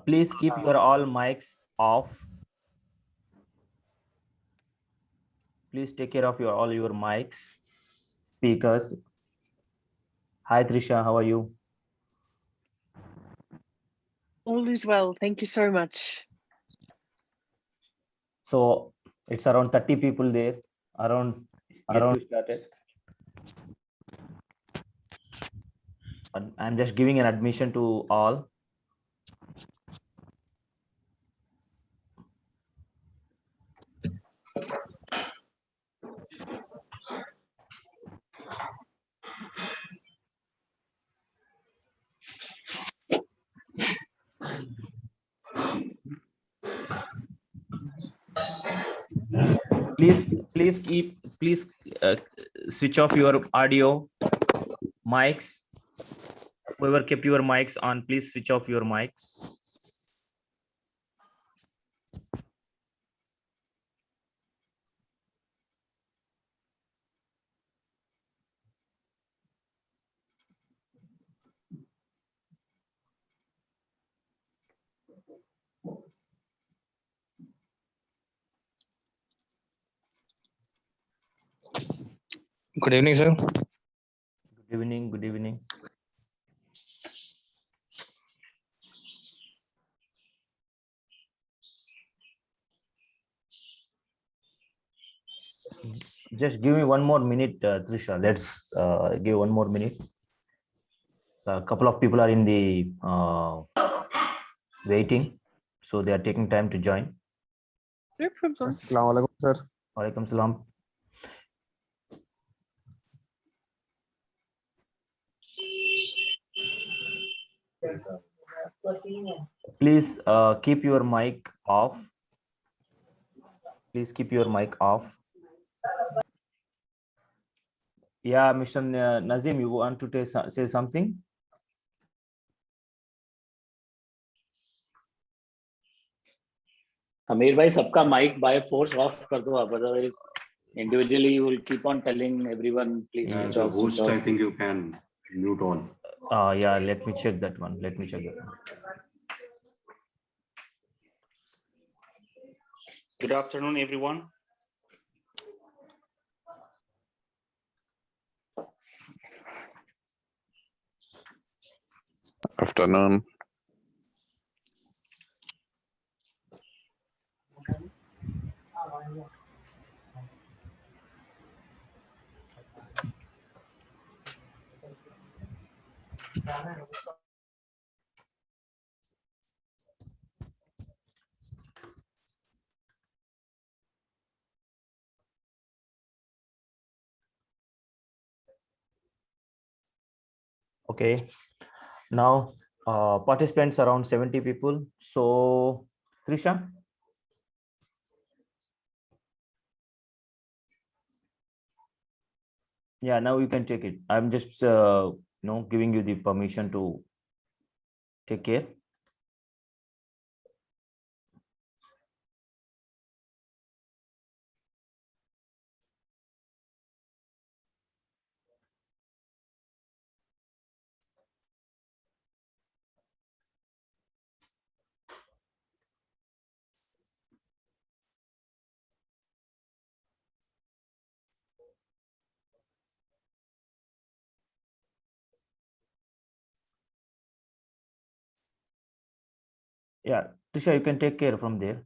Please keep your all mics off. Please take care of all your mics, speakers. Hi, Trisha, how are you? All is well. Thank you so much. So it's around 30 people there. Around started. I'm just giving an admission to all. Please switch off your audio mics. Whoever kept your mics on, please switch off your mics. Good evening, sir. Good evening. Good evening. Just give me one more minute, Trisha. Let's give one more minute. A couple of people are in the waiting, so they are taking time to join. No problem. Assalamualaikum, sir. Walaikum salam. Please keep your mic off. Please keep your mic off. Yeah, Mr. Nazim, you want to say something? Amir bhai, sabka mic by force off kar do, otherwise individually you will keep on telling everyone, please. Yeah, so host, I think you can mute all. Yeah, let me check that one. Let me check that one. Good afternoon, everyone. Afternoon. Okay, now participants around 70 people. So Trisha. Yeah, now you can take it. I'm just giving you the permission to take care. Yeah, Trisha, you can take care from there.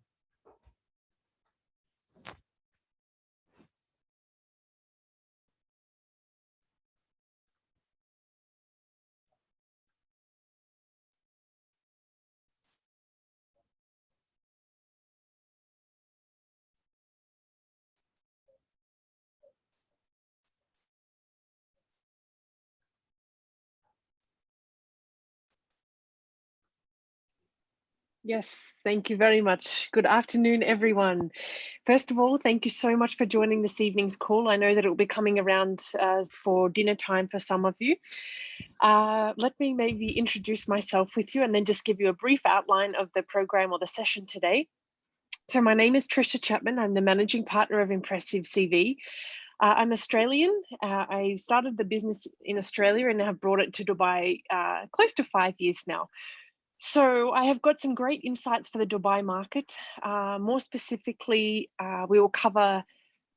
Yes, thank you very much. Good afternoon, everyone. First of all, thank you so much for joining this evening's call. I know that it will be coming around for dinner time for some of you. Let me maybe introduce myself with you and then just give you a brief outline of the program or the session today. So my name is Trisha Chapman. I'm the managing partner of Impressive CV. I'm Australian. I started the business in Australia and have brought it to Dubai close to 5 years now. So I have got some great insights for the Dubai market. More specifically, we will cover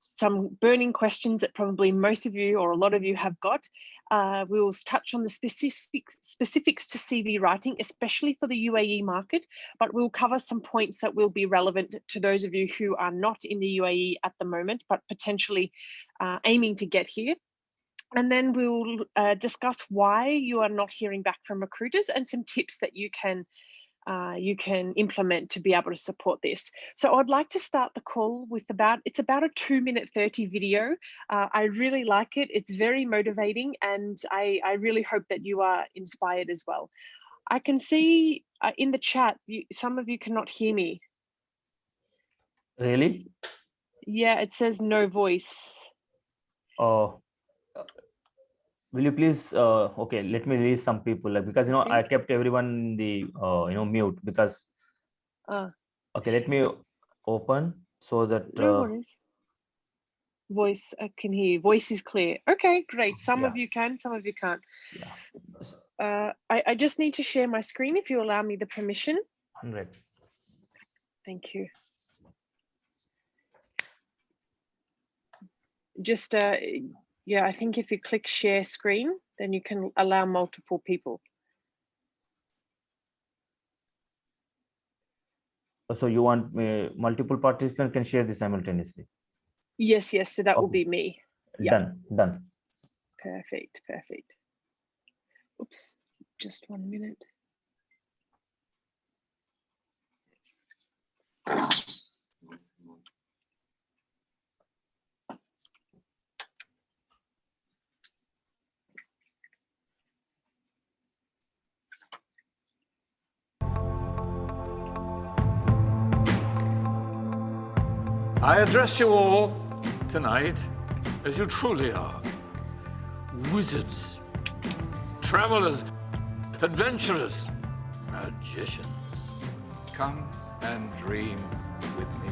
some burning questions that probably most of you or a lot of you have got. We will touch on the specifics to CV writing, especially for the UAE market, but we'll cover some points that will be relevant to those of you who are not in the UAE at the moment, but potentially aiming to get here. And then we'll discuss why you are not hearing back from recruiters and some tips that you can implement to be able to support this. So I'd like to start the call with it's about a 2-minute 30 video. I really like it. It's very motivating, and I really hope that you are inspired as well. I can see in the chat, some of you cannot hear me. Really? Yeah, it says no voice. Will you please okay, let me release some people, because Okay. I kept everyone in the mute because okay, let me open so that No worries. Voice, I can hear you. Voice is clear. Okay, great. Some of you can, some of you can't. Yeah. I just need to share my screen if you allow me the permission. 100. Thank you. Just yeah, I think if you click share screen, then you can allow multiple people. So you want multiple participants can share this simultaneously? Yes, so that will Okay. be me. Yeah. Done. Perfect. Oops, just 1 minute. I address you all tonight as you truly are. Wizards, travelers, adventurers, magicians. Come and dream with me.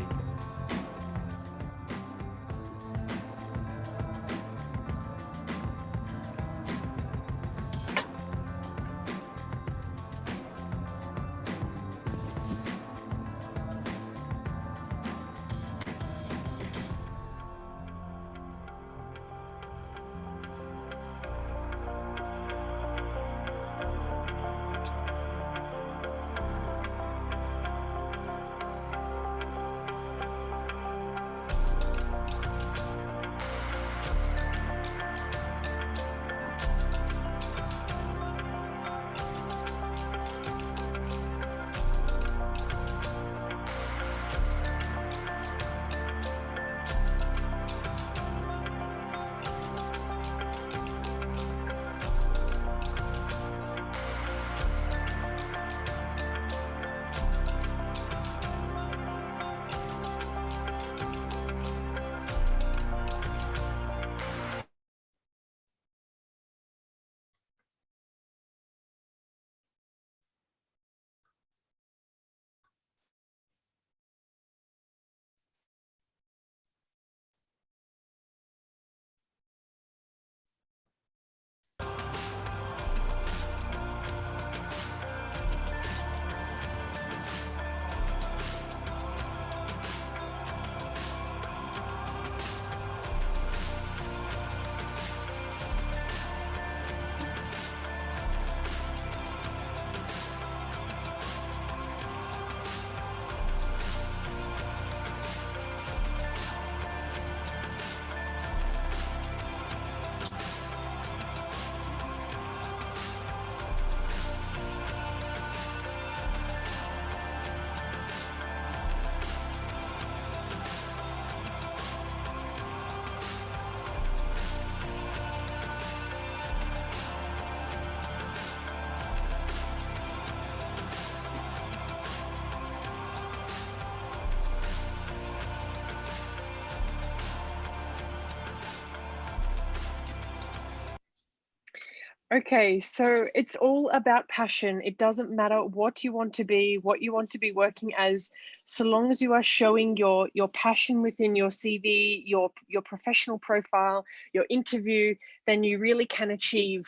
Okay, so it's all about passion. It doesn't matter what you want to be, what you want to be working as, so long as you are showing your passion within your CV, your professional profile, your interview, then you really can achieve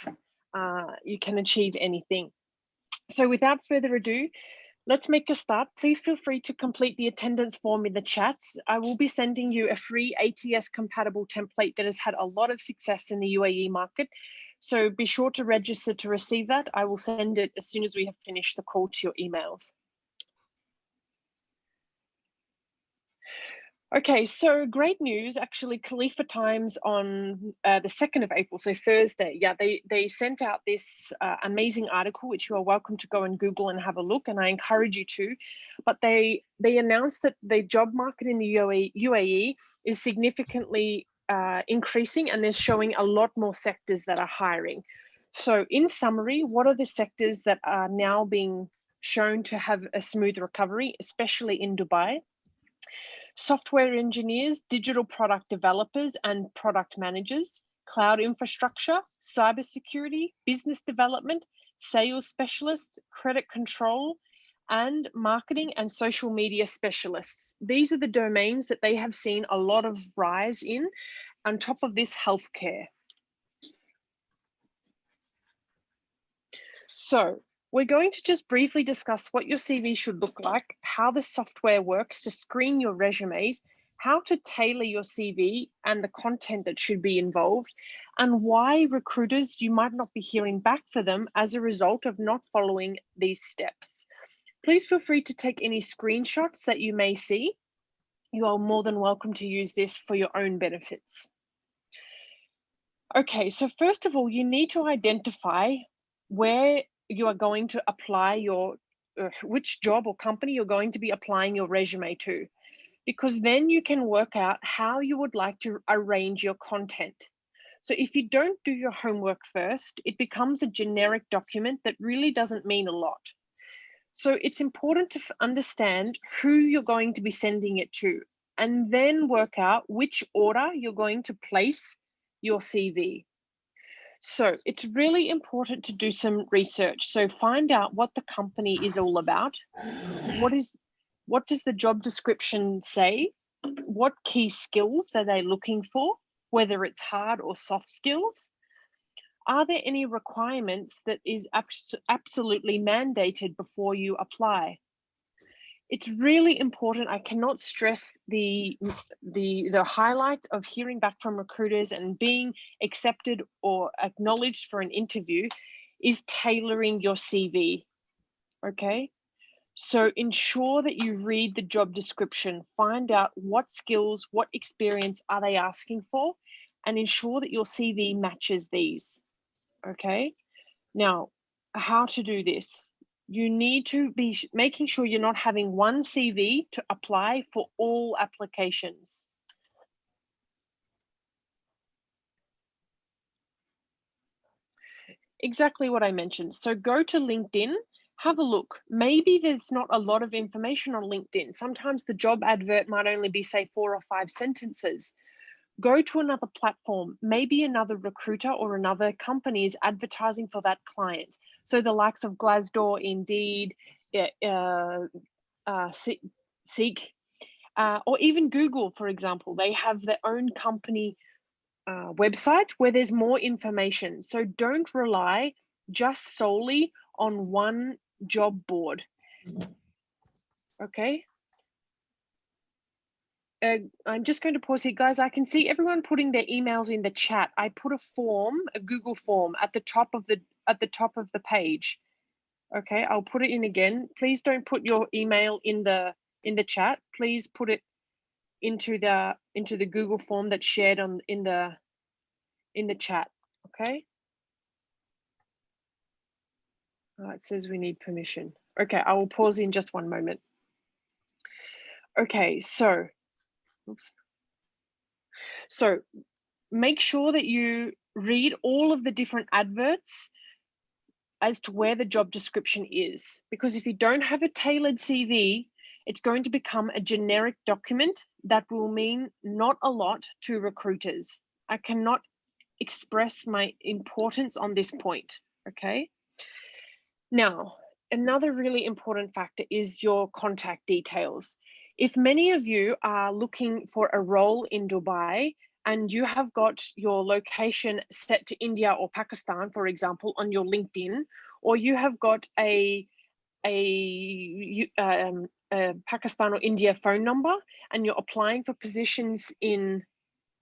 anything. So without further ado, let's make a start. Please feel free to complete the attendance form in the chat. I will be sending you a free ATS compatible template that has had a lot of success in the UAE market. So be sure to register to receive that. I will send it as soon as we have finished the call to your emails. Okay, so great news. Actually, Khalifa Times on the 2nd of April, so Thursday, yeah, they sent out this amazing article, which you are welcome to go and Google and have a look, and I encourage you to. But they announced that the job market in the UAE is significantly increasing, and they're showing a lot more sectors that are hiring. So in summary, what are the sectors that are now being shown to have a smooth recovery, especially in Dubai? Software engineers, digital product developers and product managers, cloud infrastructure, cybersecurity, business development, sales specialists, credit control, and marketing and social media specialists. These are the domains that they have seen a lot of rise in, on top of this, healthcare. So we're going to just briefly discuss what your CV should look like, how the software works to screen your resumes, how to tailor your CV and the content that should be involved, and why recruiters, you might not be hearing back for them as a result of not following these steps. Please feel free to take any screenshots that you may see. You are more than welcome to use this for your own benefits. Okay, so first of all, you need to identify where you are going to apply your, which job or company you're going to be applying your resume to, because then you can work out how you would like to arrange your content. So if you don't do your homework first, it becomes a generic document that really doesn't mean a lot. So it's important to understand who you're going to be sending it to, and then work out which order you're going to place your CV. So it's really important to do some research. So find out what the company is all about. What does the job description say? What key skills are they looking for, whether it's hard or soft skills? Are there any requirements that is absolutely mandated before you apply? It's really important. I cannot stress the highlight of hearing back from recruiters and being accepted or acknowledged for an interview is tailoring your CV. Okay, so ensure that you read the job description, find out what skills, what experience are they asking for, and ensure that your CV matches these. Okay, now how to do this? You need to be making sure you're not having one CV to apply for all applications. Exactly what I mentioned. So go to LinkedIn, have a look. Maybe there's not a lot of information on LinkedIn. Sometimes the job advert might only be, say, 4 or 5 sentences. Go to another platform. Maybe another recruiter or another company is advertising for that client. So the likes of Glassdoor, Indeed, Seek, or even Google, for example. They have their own company website where there's more information. So don't rely just solely on one job board. Okay. I'm just going to pause here, guys. I can see everyone putting their emails in the chat. I put a form, a Google form, at the top of the page. Okay, I'll put it in again. Please don't put your email in the chat. Please put it into the Google form that's shared in the chat. Okay. It says we need permission. Okay, I will pause in just one moment. Okay, so. Oops. So make sure that you read all of the different adverts as to where the job description is, because if you don't have a tailored CV, it's going to become a generic document that will mean not a lot to recruiters. I cannot express my importance on this point, okay? Now, another really important factor is your contact details. If many of you are looking for a role in Dubai and you have got your location set to India or Pakistan, for example, on your LinkedIn, or you have got a Pakistan or India phone number and you're applying for positions in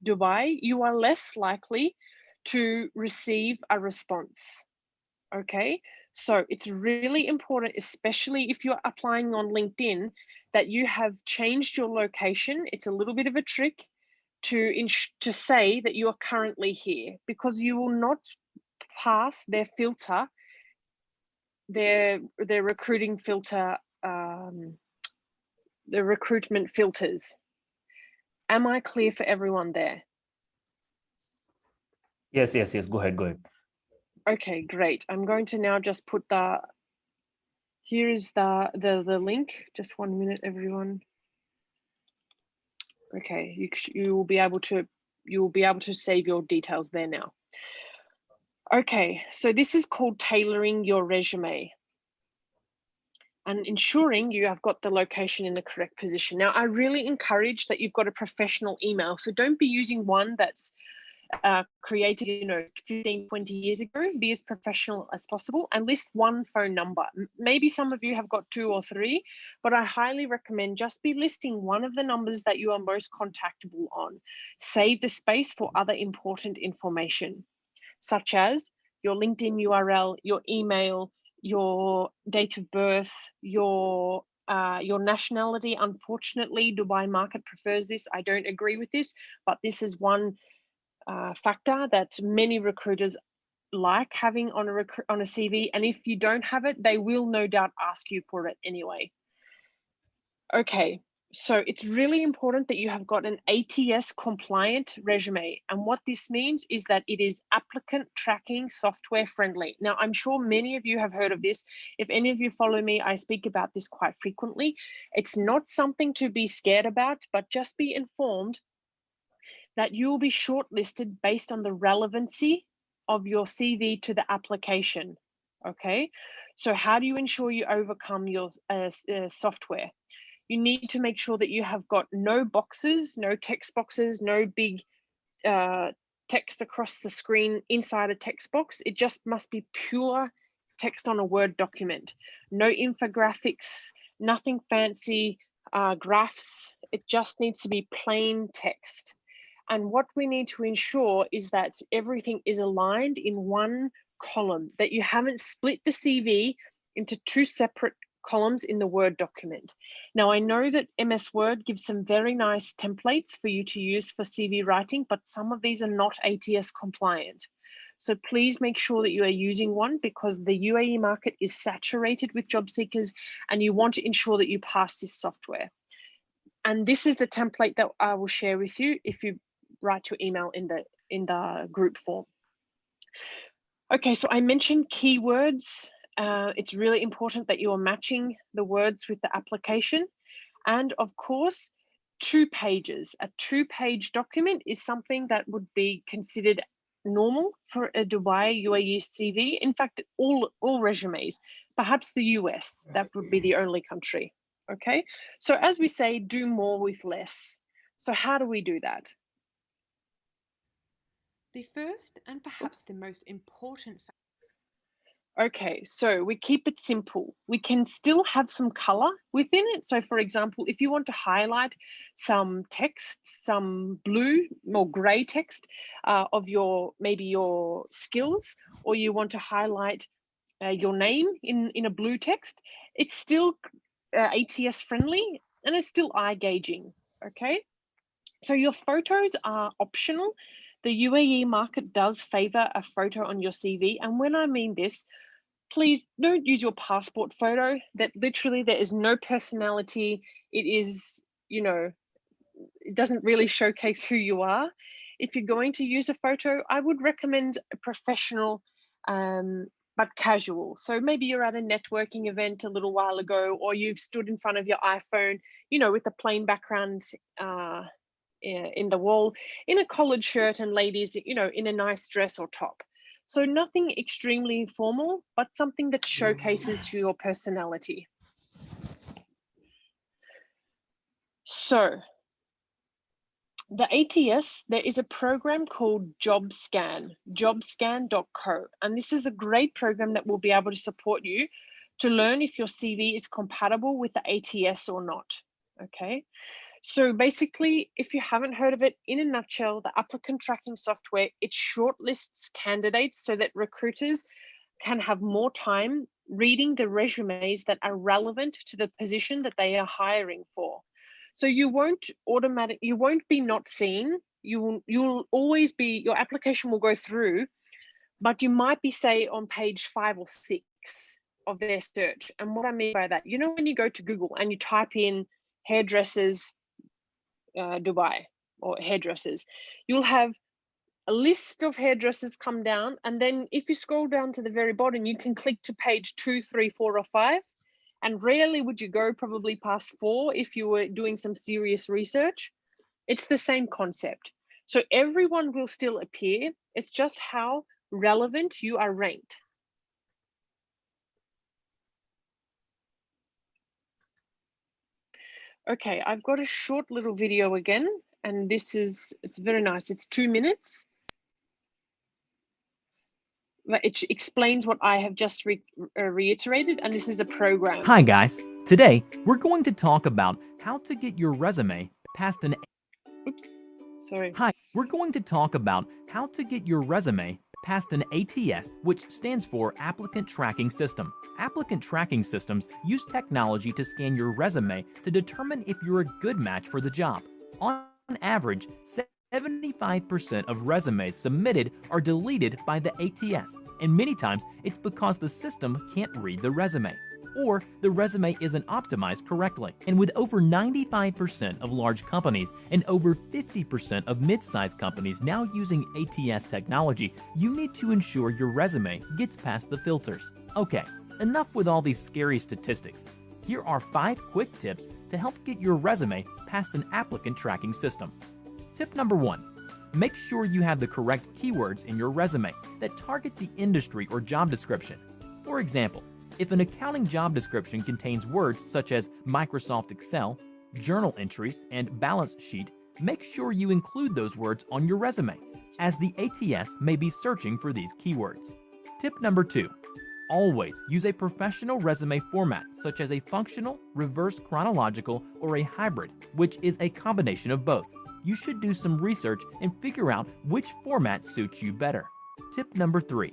Dubai, you are less likely to receive a response. Okay, so it's really important, especially if you're applying on LinkedIn, that you have changed your location. It's a little bit of a trick to say that you are currently here, because you will not pass their filter, their recruiting filter, the recruitment filters. Am I clear for everyone there? Yes, yes, yes. Go ahead, go ahead. Okay, great. I'm going to now just put here is the link. Just 1 minute, everyone. Okay, you will be able to save your details there now. Okay, so this is called tailoring your resume and ensuring you have got the location in the correct position. Now, I really encourage that you've got a professional email. So don't be using one that's created 15, 20 years ago. Be as professional as possible and list one phone number. Maybe some of you have got 2 or 3, but I highly recommend just be listing one of the numbers that you are most contactable on. Save the space for other important information, such as your LinkedIn URL, your email, your date of birth, your nationality. Unfortunately, Dubai market prefers this. I don't agree with this, but this is one factor that many recruiters like having on a CV. And if you don't have it, they will no doubt ask you for it anyway. Okay, so it's really important that you have got an ATS compliant resume. And what this means is that it is applicant tracking software friendly. Now, I'm sure many of you have heard of this. If any of you follow me, I speak about this quite frequently. It's not something to be scared about, but just be informed that you will be shortlisted based on the relevancy of your CV to the application. Okay, so how do you ensure you overcome your software? You need to make sure that you have got no boxes, no text boxes, no big text across the screen inside a text box. It just must be pure text on a Word document. No infographics, nothing fancy, graphs. It just needs to be plain text. And what we need to ensure is that everything is aligned in one column, that you haven't split the CV into 2 separate columns in the Word document. Now, I know that MS Word gives some very nice templates for you to use for CV writing, but some of these are not ATS compliant. So please make sure that you are using one, because the UAE market is saturated with job seekers and you want to ensure that you pass this software. And this is the template that I will share with you if you write your email in the group form. Okay, so I mentioned keywords. It's really important that you are matching the words with the application. And of course, 2 pages. A 2-page document is something that would be considered normal for a Dubai UAE CV. In fact, all resumes, perhaps the US, that would be the only country. Okay, so as we say, do more with less. So how do we do that? The first and perhaps the most important factor. Okay, so we keep it simple. We can still have some color within it. So for example, if you want to highlight some text, some blue or gray text of maybe your skills, or you want to highlight your name in a blue text, it's still ATS friendly and it's still eye gauging, okay? So your photos are optional. The UAE market does favor a photo on your CV. And when I mean this, please don't use your passport photo. That literally there is no personality. It is, it doesn't really showcase who you are. If you're going to use a photo, I would recommend a professional, but casual. So maybe you're at a networking event a little while ago, or you've stood in front of your iPhone, with a plain background in the wall in a collared shirt, and ladies, you know, in a nice dress or top. So nothing extremely formal, but something that showcases your personality. So the ATS, there is a program called JobScan, jobscan.co. And this is a great program that will be able to support you to learn if your CV is compatible with the ATS or not, okay? So basically, if you haven't heard of it, in a nutshell, the applicant tracking software, it shortlists candidates so that recruiters can have more time reading the resumes that are relevant to the position that they are hiring for. So you won't be not seen. You'll always be, your application will go through, but you might be, say, on page 5 or 6 of their search. And what I mean by that, you know, when you go to Google and you type in hairdressers Dubai or hairdressers, you'll have a list of hairdressers come down, and then if you scroll down to the very bottom, you can click to page 2, 3, 4, or 5, and rarely would you go probably past 4 if you were doing some serious research. It's the same concept. So everyone will still appear. It's just how relevant you are ranked. Okay, I've got a short little video again, and it's very nice. It's 2 minutes. It explains what I have just reiterated, and this is a program. Hi guys, today we're going to talk about how to get your resume past an We're going to talk about how to get your resume past an ATS, which stands for Applicant Tracking System. Applicant tracking systems use technology to scan your resume to determine if you're a good match for the job. On average, 75% of resumes submitted are deleted by the ATS, and many times it's because the system can't read the resume, or the resume isn't optimized correctly. And with over 95% of large companies and over 50% of mid-sized companies now using ATS technology, you need to ensure your resume gets past the filters. Okay, enough with all these scary statistics. Here are 5 quick tips to help get your resume past an applicant tracking system. Tip number 1, make sure you have the correct keywords in your resume that target the industry or job description. For example, if an accounting job description contains words such as Microsoft Excel, journal entries, and balance sheet, make sure you include those words on your resume, as the ATS may be searching for these keywords. Tip number 2, always use a professional resume format such as a functional, reverse chronological, or a hybrid, which is a combination of both. You should do some research and figure out which format suits you better. Tip number 3,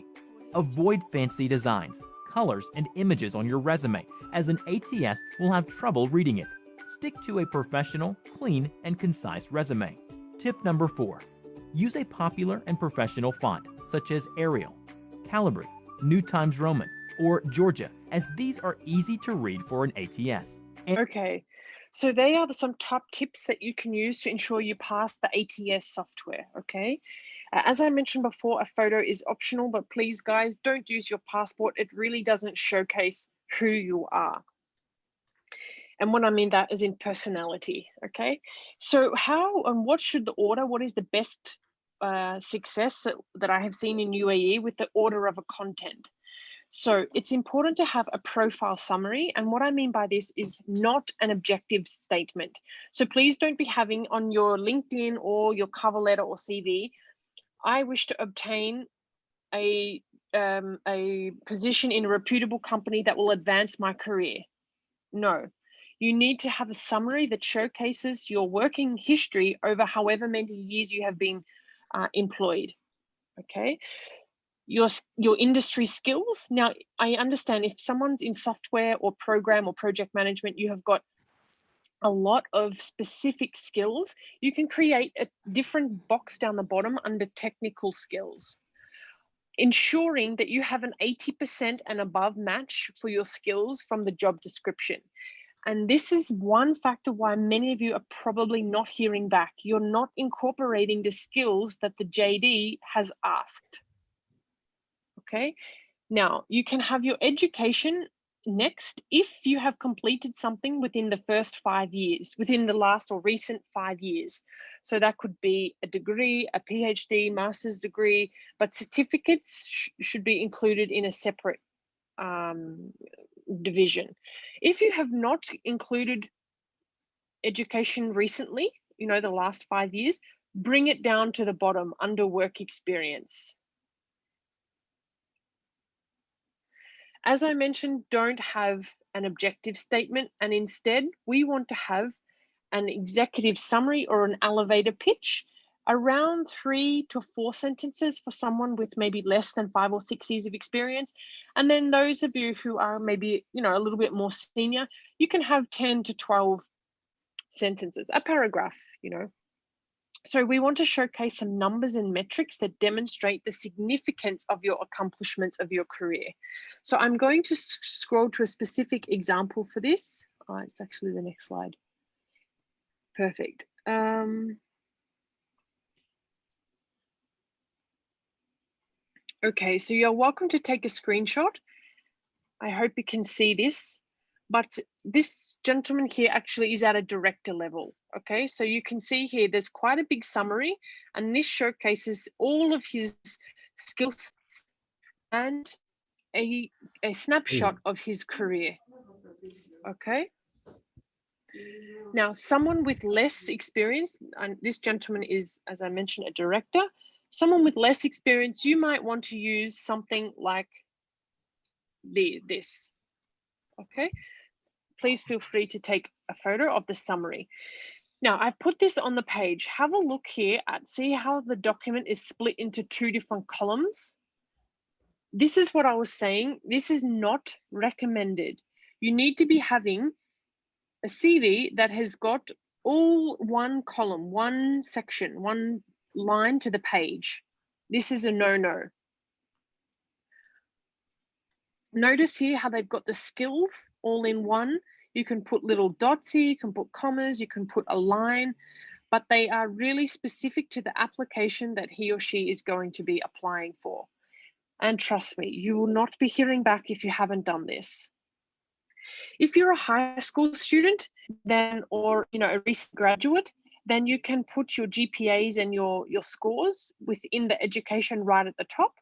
avoid fancy designs, colors, and images on your resume, as an ATS will have trouble reading it. Stick to a professional, clean, and concise resume. Tip number 4, use a popular and professional font such as Arial, Calibri, New Times Roman, or Georgia, as these are easy to read for an ATS. Okay, so they are some top tips that you can use to ensure you pass the ATS software, okay? As I mentioned before, a photo is optional, but please guys, don't use your passport. It really doesn't showcase who you are. And what I mean that is in personality, okay? So how and what should the order, what is the best success that I have seen in UAE with the order of a content? So it's important to have a profile summary. And what I mean by this is not an objective statement. So please don't be having on your LinkedIn or your cover letter or CV, I wish to obtain a position in a reputable company that will advance my career. No, you need to have a summary that showcases your working history over however many years you have been employed, okay? Your industry skills. Now, I understand if someone's in software or program or project management, you have got a lot of specific skills. You can create a different box down the bottom under technical skills, ensuring that you have an 80% and above match for your skills from the job description. And this is one factor why many of you are probably not hearing back. You're not incorporating the skills that the JD has asked. Okay, now you can have your education next if you have completed something within the first 5 years, within the last or recent 5 years. So that could be a degree, a PhD, master's degree, but certificates should be included in a separate division. If you have not included education recently, you know, the last 5 years, bring it down to the bottom under work experience. As I mentioned, don't have an objective statement, and instead we want to have an executive summary or an elevator pitch, around 3 to 4 sentences for someone with maybe less than 5 or 6 years of experience. And then those of you who are maybe, you know, a little bit more senior, you can have 10 to 12 sentences, a paragraph, you know. So we want to showcase some numbers and metrics that demonstrate the significance of your accomplishments of your career. So I'm going to scroll to a specific example for this. Oh, it's actually the next slide. Perfect. Okay, so you're welcome to take a screenshot. I hope you can see this, but this gentleman here actually is at a director level. Okay, so you can see here, there's quite a big summary, and this showcases all of his skills and a snapshot of his career. Okay. Now, someone with less experience, and this gentleman is, as I mentioned, a director, someone with less experience, you might want to use something like this. Okay, please feel free to take a photo of the summary. Now, I've put this on the page. Have a look here at, see how the document is split into 2 different columns. This is what I was saying. This is not recommended. You need to be having a CV that has got all one column, one section, one line to the page. This is a no-no. Notice here how they've got the skills all in one. You can put little dots here, you can put commas, you can put a line, but they are really specific to the application that he or she is going to be applying for. And trust me, you will not be hearing back if you haven't done this. If you're a high school student, then, or you know, a recent graduate, then you can put your GPAs and your scores within the education right at the top,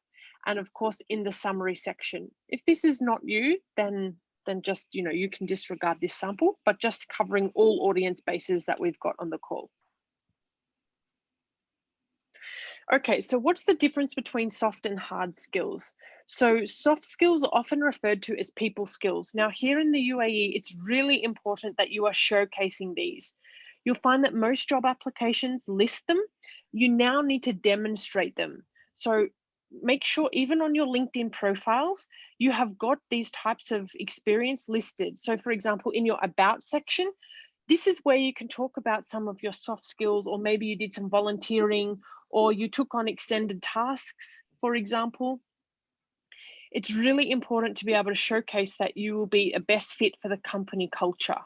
and of course in the summary section. If this is not you, then just, you know, you can disregard this sample, but just covering all audience bases that we've got on the call. Okay, so what's the difference between soft and hard skills? So soft skills are often referred to as people skills. Now here in the UAE, it's really important that you are showcasing these. You'll find that most job applications list them. You now need to demonstrate them. So make sure even on your LinkedIn profiles, you have got these types of experience listed. So for example, in your about section, this is where you can talk about some of your soft skills, or maybe you did some volunteering, or you took on extended tasks, for example. It's really important to be able to showcase that you will be a best fit for the company culture.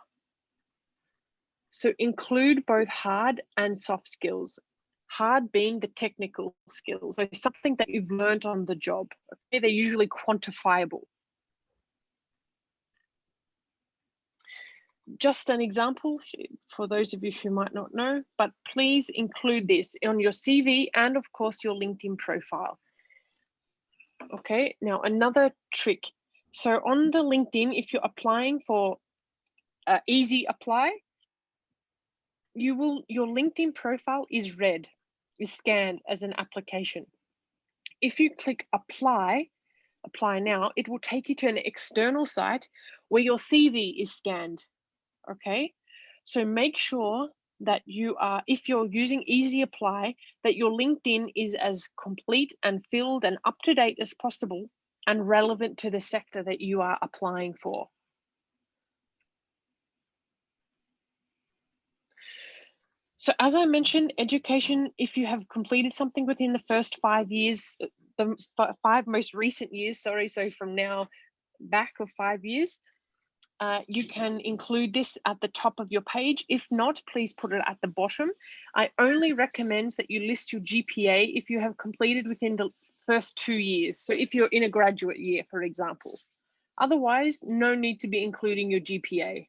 So include both hard and soft skills. Hard being the technical skills, so something that you've learned on the job. Okay? They're usually quantifiable. Just an example for those of you who might not know, but please include this on your CV and of course your LinkedIn profile. Okay, now another trick. So on the LinkedIn, if you're applying for easy apply, your LinkedIn profile is red, is scanned as an application. If you click apply now, it will take you to an external site where your CV is scanned. Okay, so make sure that you are, if you're using easy apply, that your LinkedIn is as complete and filled and up to date as possible and relevant to the sector that you are applying for. So as I mentioned, education, if you have completed something within the first 5 years, the 5 most recent years, sorry, so from now back of 5 years, you can include this at the top of your page. If not, please put it at the bottom. I only recommend that you list your GPA if you have completed within the first 2 years. So if you're in a graduate year, for example. Otherwise, no need to be including your GPA.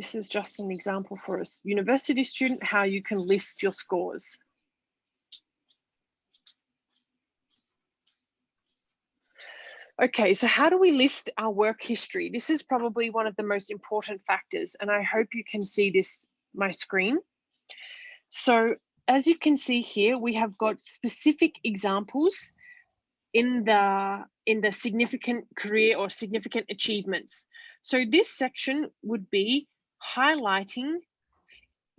This is just an example for a university student, how you can list your scores. Okay, so how do we list our work history? This is probably one of the most important factors, and I hope you can see this, my screen. So as you can see here, we have got specific examples in the significant career or significant achievements. So this section would be highlighting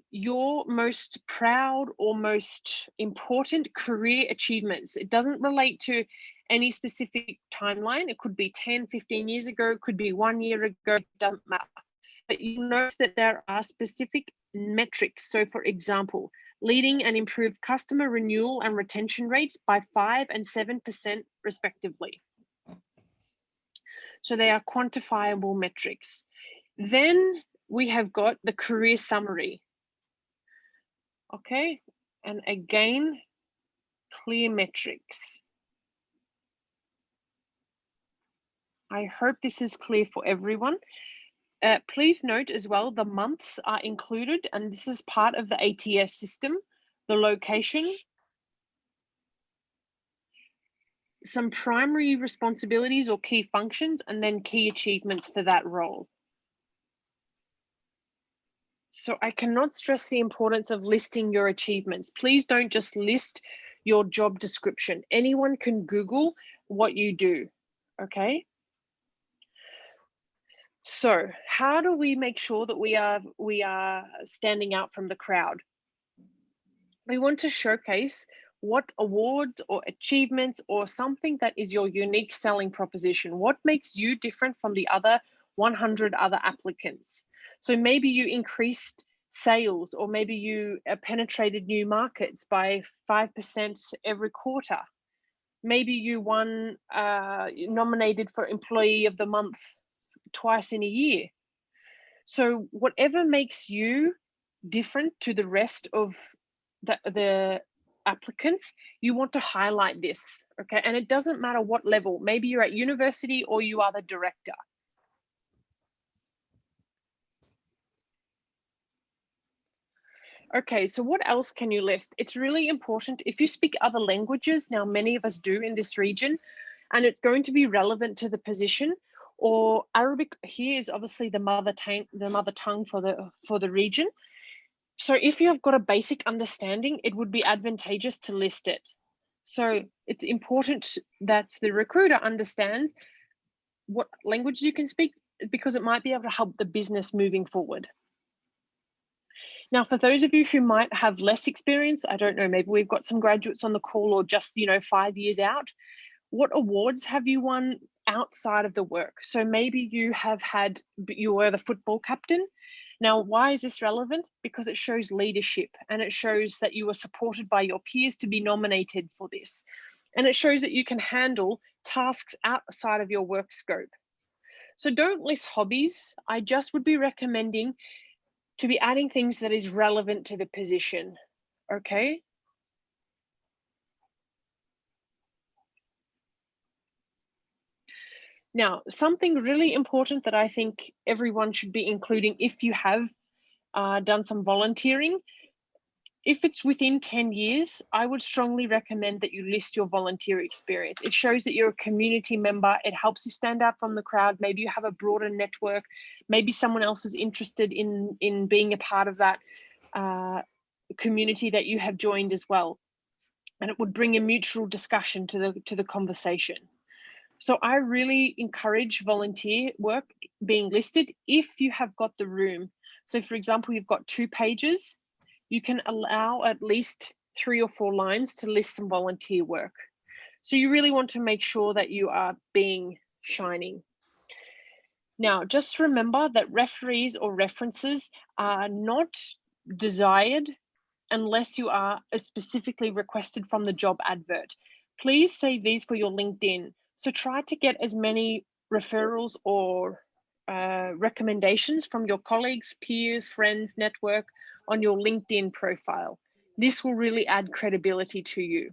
your most proud or most important career achievements. It doesn't relate to any specific timeline. It could be 10, 15 years ago, it could be 1 year ago, it doesn't matter. But you note that there are specific metrics. So for example, leading and improved customer renewal and retention rates by 5 and 7% respectively. So they are quantifiable metrics. Then we have got the career summary. Okay, and again, clear metrics. I hope this is clear for everyone. Please note as well, the months are included, and this is part of the ATS system, the location, some primary responsibilities or key functions, and then key achievements for that role. So I cannot stress the importance of listing your achievements. Please don't just list your job description. Anyone can Google what you do, okay? So how do we make sure that we are standing out from the crowd? We want to showcase what awards or achievements or something that is your unique selling proposition. What makes you different from the other 100 other applicants? So maybe you increased sales, or maybe you penetrated new markets by 5% every quarter. Maybe you won, nominated for Employee of the Month twice in a year. So whatever makes you different to the rest of the applicants, you want to highlight this, okay? And it doesn't matter what level. Maybe you're at university or you are the director. Okay, so what else can you list? It's really important if you speak other languages. Now, many of us do in this region, and it's going to be relevant to the position. Or Arabic here is obviously the mother tongue for the region. So if you have got a basic understanding, it would be advantageous to list it. So it's important that the recruiter understands what language you can speak, because it might be able to help the business moving forward. Now, for those of you who might have less experience, I don't know, maybe we've got some graduates on the call, or just, 5 years out. What awards have you won outside of the work? So maybe you were the football captain. Now, why is this relevant? Because it shows leadership, and it shows that you were supported by your peers to be nominated for this. And it shows that you can handle tasks outside of your work scope. So don't list hobbies. I just would be recommending to be adding things that is relevant to the position, okay? Now, something really important that I think everyone should be including, if you have done some volunteering, if it's within 10 years, I would strongly recommend that you list your volunteer experience. It shows that you're a community member. It helps you stand out from the crowd. Maybe you have a broader network. Maybe someone else is interested in being a part of that community that you have joined as well. And it would bring a mutual discussion to the conversation. So I really encourage volunteer work being listed if you have got the room. So for example, you've got 2 pages. You can allow at least 3 or 4 lines to list some volunteer work. So you really want to make sure that you are being shining. Now, just remember that referees or references are not desired unless you are specifically requested from the job advert. Please save these for your LinkedIn. So try to get as many referrals or recommendations from your colleagues, peers, friends, network on your LinkedIn profile. This will really add credibility to you.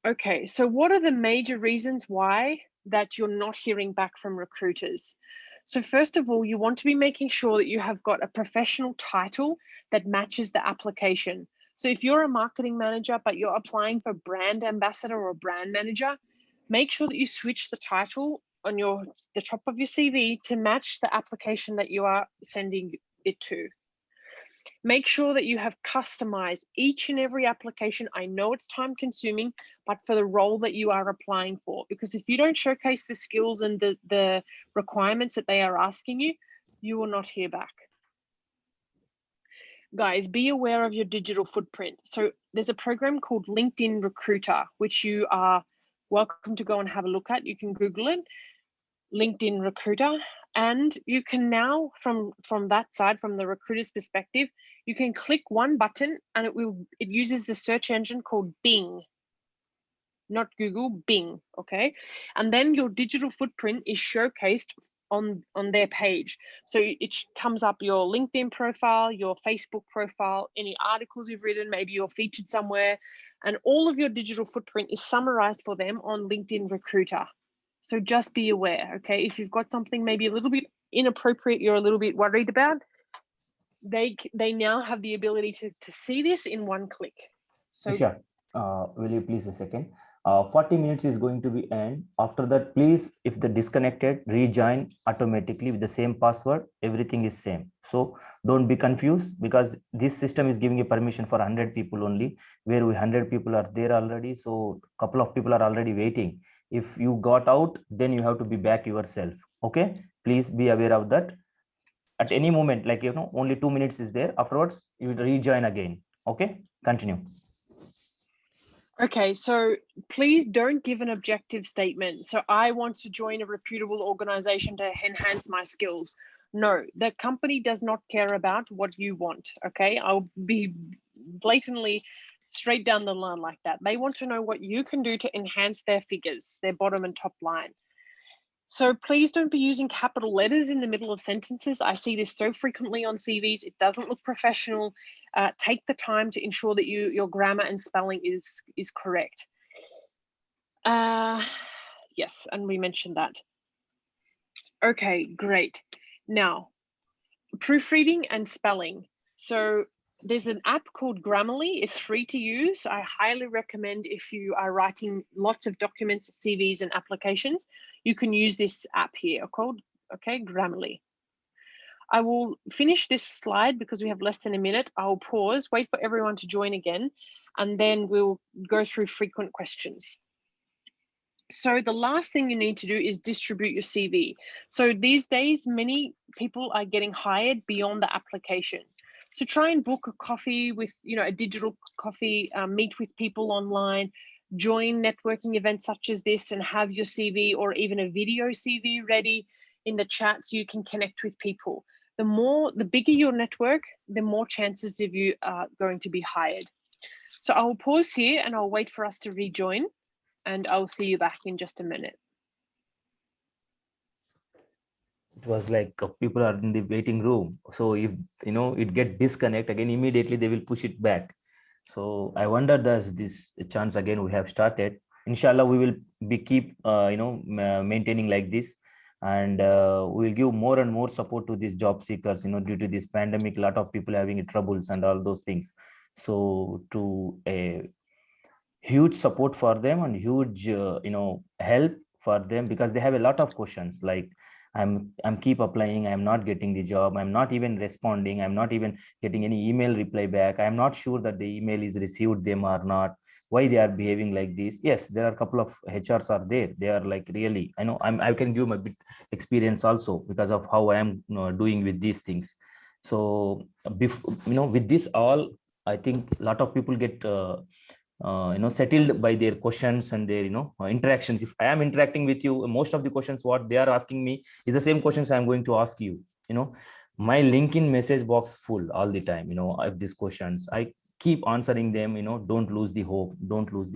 Okay, so what are the major reasons why that you're not hearing back from recruiters? So first of all, you want to be making sure that you have got a professional title that matches the application. So if you're a marketing manager, but you're applying for brand ambassador or brand manager, make sure that you switch the title on the top of your CV to match the application that you are sending it to. Make sure that you have customized each and every application. I know it's time consuming, but for the role that you are applying for, because if you don't showcase the skills and the requirements that they are asking you, you will not hear back. Guys, be aware of your digital footprint. So there's a program called LinkedIn Recruiter, which you are welcome to go and have a look at. You can Google it, LinkedIn Recruiter. And you can now, from that side, from the recruiter's perspective, you can click one button and it uses the search engine called Bing, not Google, Bing, okay? And then your digital footprint is showcased on their page. So it comes up your LinkedIn profile, your Facebook profile, any articles you've written, maybe you're featured somewhere, and all of your digital footprint is summarized for them on LinkedIn Recruiter. So just be aware, okay? If you've got something maybe a little bit inappropriate, you're a little bit worried about, they now have the ability to see this in one click. So Trisha, will you please a second? 40 minutes is going to be end. After that, please, if the disconnected, rejoin automatically with the same password. Everything is same. So don't be confused, because this system is giving you permission for 100 people only, where 100 people are there already. So a couple of people are already waiting. If you got out, then you have to be back yourself. Okay, please be aware of that. At any moment, like, only 2 minutes is there. Afterwards, you will rejoin again. Okay, continue. Okay, so please don't give an objective statement. So I want to join a reputable organization to enhance my skills. No, the company does not care about what you want. Okay, I'll be blatantly straight down the line like that. They want to know what you can do to enhance their figures, their bottom and top line. So please don't be using capital letters in the middle of sentences. I see this so frequently on CVs. It doesn't look professional. Take the time to ensure that your grammar and spelling is correct. Yes, and we mentioned that. Okay, great. Now, proofreading and spelling. So there's an app called Grammarly. It's free to use. I highly recommend, if you are writing lots of documents, CVs and applications, you can use this app here called, okay, Grammarly. I will finish this slide because we have less than a minute. I'll pause, wait for everyone to join again, and then we'll go through frequent questions. So the last thing you need to do is distribute your CV. So these days, many people are getting hired beyond the application. So try and book a coffee with, a digital coffee, meet with people online, join networking events such as this, and have your CV or even a video CV ready in the chat so you can connect with people. The bigger your network, the more chances of you are going to be hired. So I will pause here and I'll wait for us to rejoin, and I'll see you back in just a minute. It was like people are in the waiting room. So if it get disconnect again, immediately they will push it back. So I wonder, does this chance again we have started? Inshallah, we will keep maintaining like this, and we will give more and more support to these job seekers. Due to this pandemic, a lot of people having troubles and all those things. So to a huge support for them and huge help for them, because they have a lot of questions like, I'm keep applying, I'm not getting the job, I'm not even responding, I'm not even getting any email reply back, I'm not sure that the email is received them or not, why they are behaving like this. Yes, there are a couple of HRs are there, they are like, really, I can give my bit experience also because of how I am doing with these things. So with this all, I think a lot of people get settled by their questions and their interactions. If I am interacting with you, most of the questions what they are asking me is the same questions I am going to ask you. My LinkedIn message box full all the time. If these questions, I keep answering them. Don't lose the hope, don't lose the